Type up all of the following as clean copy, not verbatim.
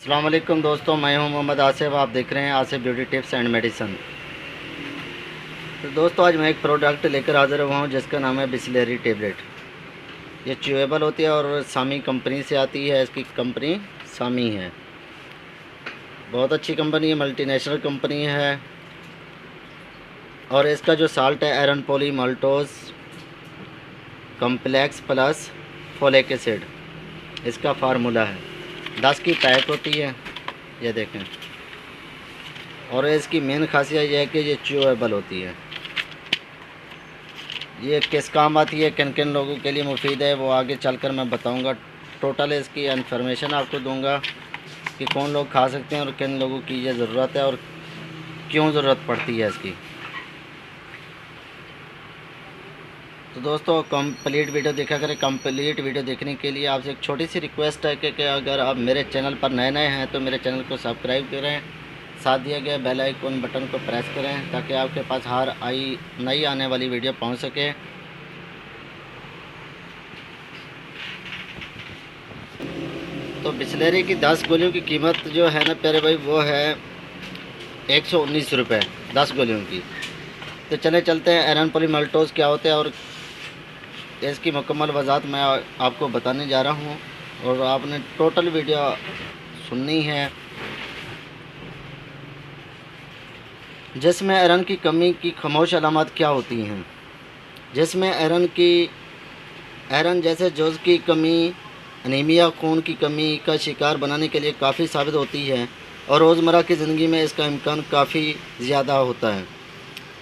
السلام علیکم دوستوں، میں ہوں محمد آصف۔ آپ دیکھ رہے ہیں Asif beauty tips and medicine. تو دوستوں، آج میں ایک پروڈکٹ لے کر حاضر ہوا ہوں جس کا نام ہے بسلیری ٹیبلٹ۔ یہ چیویبل ہوتی ہے اور سامی کمپنی سے آتی ہے۔ اس کی کمپنی سامی ہے، بہت اچھی کمپنی ہے، ملٹی نیشنل کمپنی ہے۔ اور اس کا جو سالٹ ہے آئرن پولی مالٹوز کمپلیکس پلس فولک ایسڈ، اس کا فارمولہ ہے۔ 10 کی پیک ہوتی ہے، یہ دیکھیں۔ اور اس کی مین خاصیت یہ ہے کہ یہ چیویبل ہوتی ہے۔ یہ کس کام آتی ہے، کن کن لوگوں کے لیے مفید ہے، وہ آگے چل کر میں بتاؤں گا۔ ٹوٹل اس کی انفارمیشن آپ کو دوں گا کہ کون لوگ کھا سکتے ہیں اور کن لوگوں کی یہ ضرورت ہے اور کیوں ضرورت پڑتی ہے اس کی۔ تو دوستو، کمپلیٹ ویڈیو دیکھا کریں۔ کمپلیٹ ویڈیو دیکھنے کے لیے آپ سے ایک چھوٹی سی ریکویسٹ ہے کہ اگر آپ میرے چینل پر نئے ہیں تو میرے چینل کو سبسکرائب کریں، ساتھ دیا گیا بیل آئیکن بٹن کو پریس کریں تاکہ آپ کے پاس ہر نئی آنے والی ویڈیو پہنچ سکے۔ تو بسلیری کی 10 گولیوں کی قیمت جو ہے نا پیارے بھائی، وہ ہے 119 روپے 10 گولیوں کی۔ تو چلتے ہیں آئرن پولی مالٹوز کیا ہوتا ہے اور اس کی مکمل وضاحت میں آپ کو بتانے جا رہا ہوں، اور آپ نے ٹوٹل ویڈیو سننی ہے۔ جسم میں آئرن کی کمی کی خاموش علامات کیا ہوتی ہیں؟ جسم میں آئرن جیسے جوز کی کمی انیمیا خون کی کمی کا شکار بنانے کے لیے کافی ثابت ہوتی ہے، اور روزمرہ کی زندگی میں اس کا امکان کافی زیادہ ہوتا ہے۔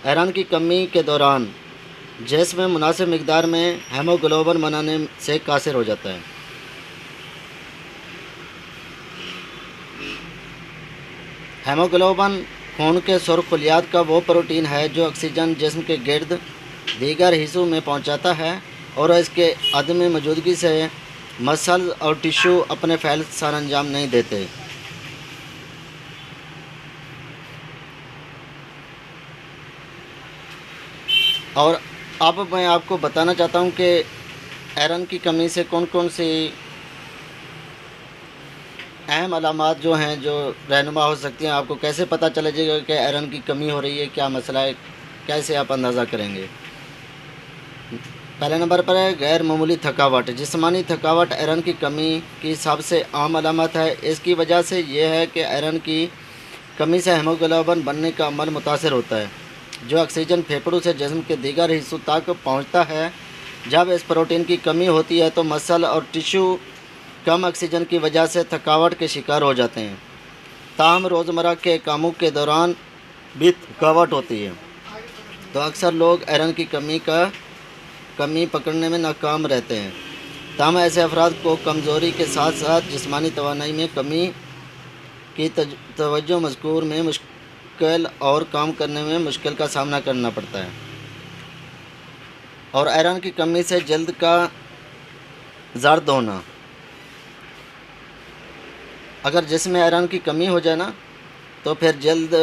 آئرن کی کمی کے دوران جسم میں مناسب مقدار میں ہیموگلوبن بنانے سے قاصر ہو جاتا ہے۔ ہیموگلوبن خون کے سرخ خلیات کا وہ پروٹین ہے جو آکسیجن جسم کے گرد دیگر حصوں میں پہنچاتا ہے، اور اس کے عدم موجودگی سے مسلز اور ٹشو اپنے فعل سر انجام نہیں دیتے۔ اور اب میں آپ کو بتانا چاہتا ہوں کہ آئرن کی کمی سے کون کون سی اہم علامات جو ہیں جو رہنما ہو سکتی ہیں۔ آپ کو کیسے پتہ چلے گا کہ آئرن کی کمی ہو رہی ہے، کیا مسئلہ ہے، کیسے آپ اندازہ کریں گے؟ پہلے نمبر پر ہے غیر معمولی تھکاوٹ۔ جسمانی تھکاوٹ آئرن کی کمی کی سب سے عام علامت ہے۔ اس کی وجہ سے یہ ہے کہ آئرن کی کمی سے ہیموگلوبن بننے کا عمل متاثر ہوتا ہے، جو آکسیجن پھیپھڑوں سے جسم کے دیگر حصوں تک پہنچتا ہے۔ جب اس پروٹین کی کمی ہوتی ہے تو مسل اور ٹشو کم آکسیجن کی وجہ سے تھکاوٹ کے شکار ہو جاتے ہیں۔ تاہم روزمرہ کے کاموں کے دوران بھی تھکاوٹ ہوتی ہے، تو اکثر لوگ آئرن کی کمی پکڑنے میں ناکام رہتے ہیں۔ تاہم ایسے افراد کو کمزوری کے ساتھ ساتھ جسمانی توانائی میں کمی کی توجہ مذکور میں مشکل اور کام کرنے میں مشکل کا سامنا کرنا پڑتا ہے۔ اور آئرن کی کمی سے جلد کا زرد ہونا۔ اگر جسم میں آئرن کی کمی ہو جائے نا تو پھر جلد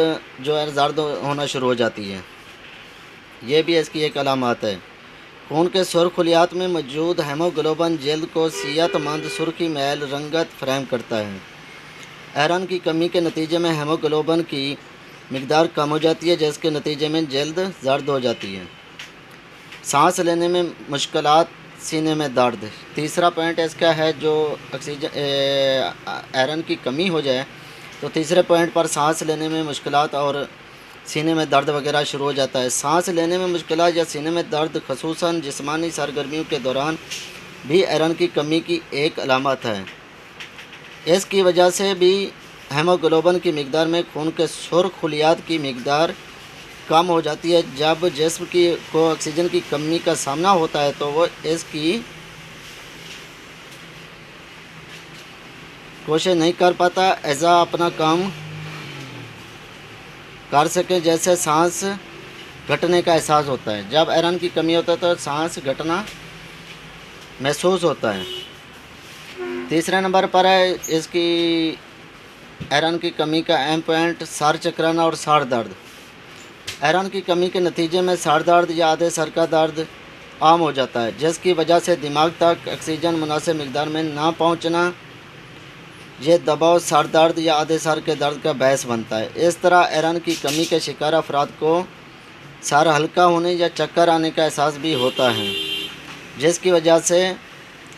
جو ہے زرد ہونا شروع ہو جاتی ہے، یہ بھی اس کی ایک علامات ہے۔ خون کے سرخ خلیات میں موجود ہیموگلوبن جلد کو صحت مند سرخی میل رنگت فراہم کرتا ہے۔ آئرن کی کمی کے نتیجے میں ہیموگلوبن کی مقدار کم ہو جاتی ہے، جس کے نتیجے میں جلد زرد ہو جاتی ہے۔ سانس لینے میں مشکلات، سینے میں درد۔ تیسرا پوائنٹ اس کا ہے، جو آئرن کی کمی ہو جائے تو تیسرے پوائنٹ پر سانس لینے میں مشکلات اور سینے میں درد وغیرہ شروع ہو جاتا ہے۔ سانس لینے میں مشکلات یا سینے میں درد خصوصاً جسمانی سرگرمیوں کے دوران بھی آئرن کی کمی کی ایک علامت ہے۔ اس کی وجہ سے بھی ہیموگلوبن کی مقدار میں خون کے سرخ خلیات کی مقدار کم ہو جاتی ہے۔ جب جسم کو آکسیجن کی کمی کا سامنا ہوتا ہے تو وہ اس کی کوشش نہیں کر پاتا ایسا اپنا کام کر سکے، جیسے سانس گھٹنے کا احساس ہوتا ہے۔ جب آئرن کی کمی ہوتا ہے تو سانس گھٹنا محسوس ہوتا ہے۔ تیسرے نمبر پر ہے اس کی آئرن کی کمی کا اہم پوائنٹ، سر چکرانا اور سر درد۔ آئرن کی کمی کے نتیجے میں سر درد یا آدھے سر کا درد عام ہو جاتا ہے، جس کی وجہ سے دماغ تک آکسیجن مناسب مقدار میں نہ پہنچنا یہ دباؤ، سر درد یا آدھے سر کے درد کا باعث بنتا ہے۔ اس طرح آئرن کی کمی کے شکار افراد کو سر ہلکا ہونے یا چکر آنے کا احساس بھی ہوتا ہے، جس کی وجہ سے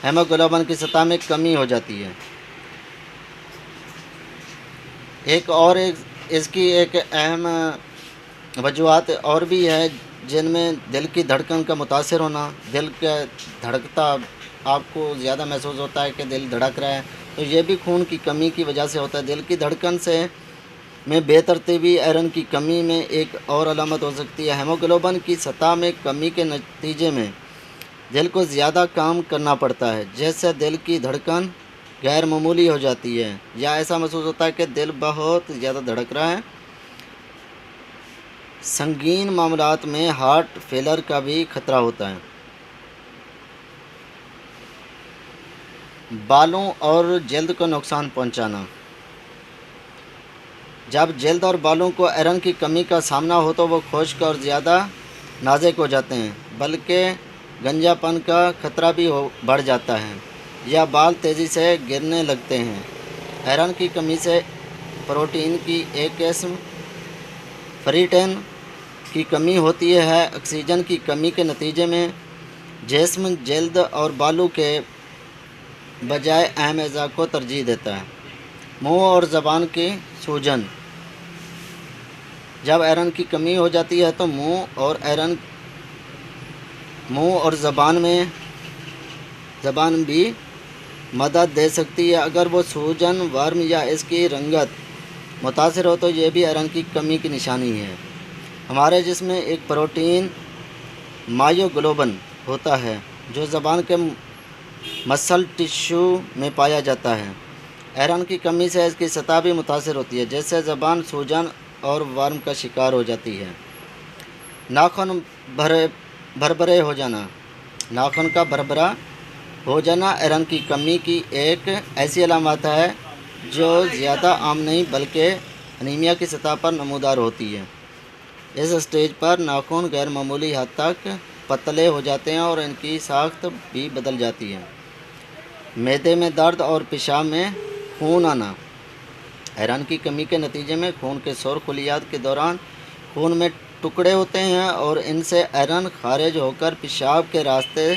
ہیموگلوبن کی سطح میں کمی ہو جاتی ہے۔ اس کی ایک اہم وجوہات اور بھی ہے، جن میں دل کی دھڑکن کا متاثر ہونا۔ دل کا دھڑکتا آپ کو زیادہ محسوس ہوتا ہے کہ دل دھڑک رہا ہے، تو یہ بھی خون کی کمی کی وجہ سے ہوتا ہے۔ دل کی دھڑکن میں بے ترتیبی آئرن کی کمی میں ایک اور علامت ہو سکتی ہے۔ ہیموگلوبن کی سطح میں کمی کے نتیجے میں دل کو زیادہ کام کرنا پڑتا ہے، جس سے دل کی دھڑکن غیر معمولی ہو جاتی ہے یا ایسا محسوس ہوتا ہے کہ دل بہت زیادہ دھڑک رہا ہے۔ سنگین معاملات میں ہارٹ فیلر کا بھی خطرہ ہوتا ہے۔ بالوں اور جلد کو نقصان پہنچانا۔ جب جلد اور بالوں کو آئرن کی کمی کا سامنا ہو تو وہ خشک اور زیادہ نازک ہو جاتے ہیں، بلکہ گنجا پن کا خطرہ بھی بڑھ جاتا ہے یا بال تیزی سے گرنے لگتے ہیں۔ آئرن کی کمی سے پروٹین کی ایک قسم فریٹین کی کمی ہوتی ہے۔ آکسیجن کی کمی کے نتیجے میں جسم جلد اور بالوں کے بجائے اہم اعضاء کو ترجیح دیتا ہے۔ منہ اور زبان کی سوجن۔ جب آئرن کی کمی ہو جاتی ہے تو منہ اور زبان بھی مدد دے سکتی ہے۔ اگر وہ سوجن، ورم یا اس کی رنگت متاثر ہو تو یہ بھی آئرن کی کمی کی نشانی ہے۔ ہمارے جسم میں ایک پروٹین مائیوگلوبن ہوتا ہے جو زبان کے مسل ٹشو میں پایا جاتا ہے۔ آئرن کی کمی سے اس کی سطح بھی متاثر ہوتی ہے، جس سے زبان سوجن اور ورم کا شکار ہو جاتی ہے۔ ناخن بھربھرے ہو جانا۔ ناخن کا بھربھرا ہو جانا آئرن کی کمی کی ایک ایسی علامت ہے جو زیادہ عام نہیں بلکہ انیمیا کی سطح پر نمودار ہوتی ہے۔ اس اسٹیج پر ناخن غیر معمولی حد تک پتلے ہو جاتے ہیں اور ان کی ساخت بھی بدل جاتی ہے۔ معدے میں درد اور پیشاب میں خون آنا۔ آئرن کی کمی کے نتیجے میں خون کے سور خلیات کے دوران خون میں ٹکڑے ہوتے ہیں اور ان سے آئرن خارج ہو کر پیشاب کے راستے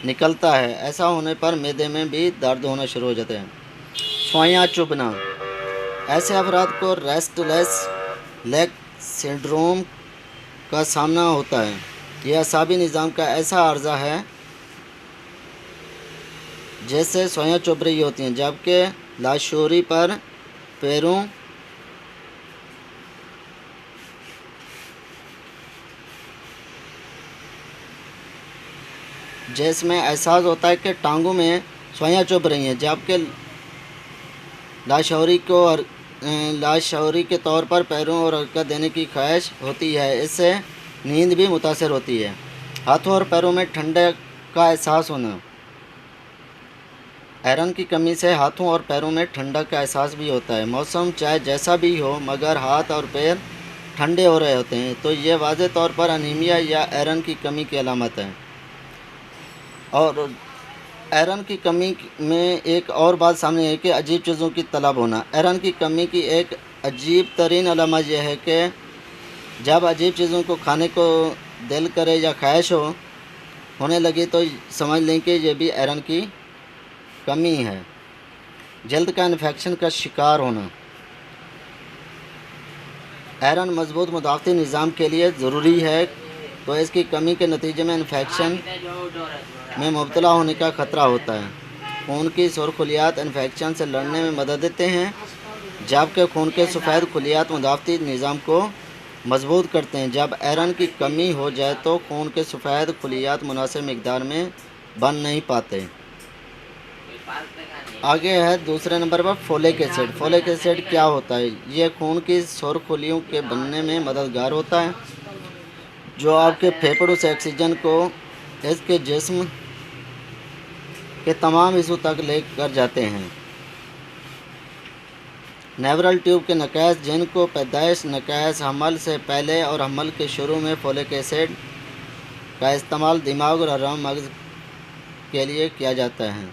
نکلتا ہے۔ ایسا ہونے پر معدے میں بھی درد ہونا شروع ہو جاتے ہیں۔ سوئیاں چبھنا۔ ایسے افراد کو ریسٹ لیس لیگ سنڈروم کا سامنا ہوتا ہے۔ یہ اعصابی نظام کا ایسا عارضہ ہے جیسے سوئیاں چبھ رہی ہوتی ہیں، جبکہ لاشعوری پر پیروں جس میں احساس ہوتا ہے کہ ٹانگوں میں سوئیاں چبھ رہی ہیں، جبکہ لاشعوری کے طور پر پیروں اور حرکت دینے کی خواہش ہوتی ہے۔ اس سے نیند بھی متاثر ہوتی ہے۔ ہاتھوں اور پیروں میں ٹھنڈے کا احساس ہونا۔ آئرن کی کمی سے ہاتھوں اور پیروں میں ٹھنڈک کا احساس بھی ہوتا ہے۔ موسم چاہے جیسا بھی ہو مگر ہاتھ اور پیر ٹھنڈے ہو رہے ہوتے ہیں تو یہ واضح طور پر انیمیا یا آئرن کی کمی کی علامت ہے۔ اور آئرن کی کمی میں ایک اور بات سامنے ہے کہ عجیب چیزوں کی طلب ہونا۔ آئرن کی کمی کی ایک عجیب ترین علامت یہ ہے کہ جب عجیب چیزوں کو کھانے کو دل کرے یا خواہش ہونے لگے تو سمجھ لیں کہ یہ بھی آئرن کی کمی ہے۔ جلد کا انفیکشن کا شکار ہونا۔ آئرن مضبوط مدافعتی نظام کے لیے ضروری ہے، تو اس کی کمی کے نتیجے میں انفیکشن میں مبتلا ہونے کا خطرہ ہوتا ہے۔ خون کی سرخ خلیات انفیکشن سے لڑنے میں مدد دیتے ہیں، جبکہ خون کے سفید خلیات مدافعتی نظام کو مضبوط کرتے ہیں۔ جب آئرن کی کمی ہو جائے تو خون کے سفید خلیات مناسب مقدار میں بن نہیں پاتے۔ آگے ہے دوسرے نمبر پر فولک ایسڈ۔ فولک ایسڈ کیا ہوتا ہے؟ یہ خون کی سرخ خلیوں کے بننے میں مددگار ہوتا ہے، جو آپ کے پھیپھڑوں سے آکسیجن کو اس کے جسم کے تمام حصوں تک لے کر جاتے ہیں۔ نیورل ٹیوب کے نقائص، جن کو پیدائش نقائص حمل سے پہلے اور حمل کے شروع میں فولک ایسڈ کا استعمال دماغ اور رم مغز کے لیے کیا جاتا ہے۔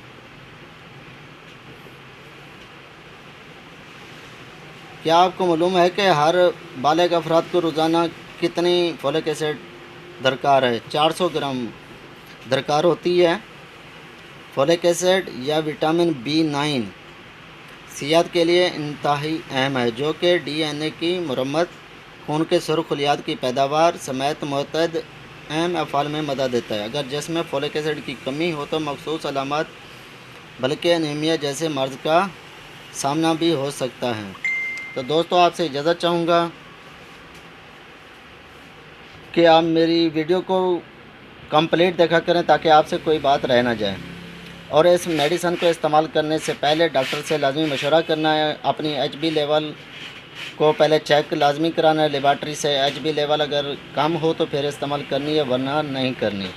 کیا آپ کو معلوم ہے کہ ہر بالغ افراد کو روزانہ کتنی فولک ایسڈ درکار ہے؟ 400 گرام درکار ہوتی ہے۔ فولک ایسڈ یا وٹامن B9 صحت کے لیے انتہائی اہم ہے، جو کہ ڈی این اے کی مرمت، خون کے سرخ خلیات کی پیداوار سمیت متعدد اہم افعال میں مدد دیتا ہے۔ اگر جسم میں فولک ایسڈ کی کمی ہو تو مخصوص علامات بلکہ انیمیا جیسے مرض کا سامنا بھی ہو سکتا ہے۔ تو دوستو، آپ سے اجازت چاہوں گا کہ آپ میری ویڈیو کو کمپلیٹ دیکھا کریں تاکہ آپ سے کوئی بات رہ نہ جائے، اور اس میڈیسن کو استعمال کرنے سے پہلے ڈاکٹر سے لازمی مشورہ کرنا ہے۔ اپنی ایچ بی لیول کو پہلے چیک لازمی کرانا ہے لیبارٹری سے۔ ایچ بی لیول اگر کم ہو تو پھر استعمال کرنی ہے، ورنہ نہیں کرنی۔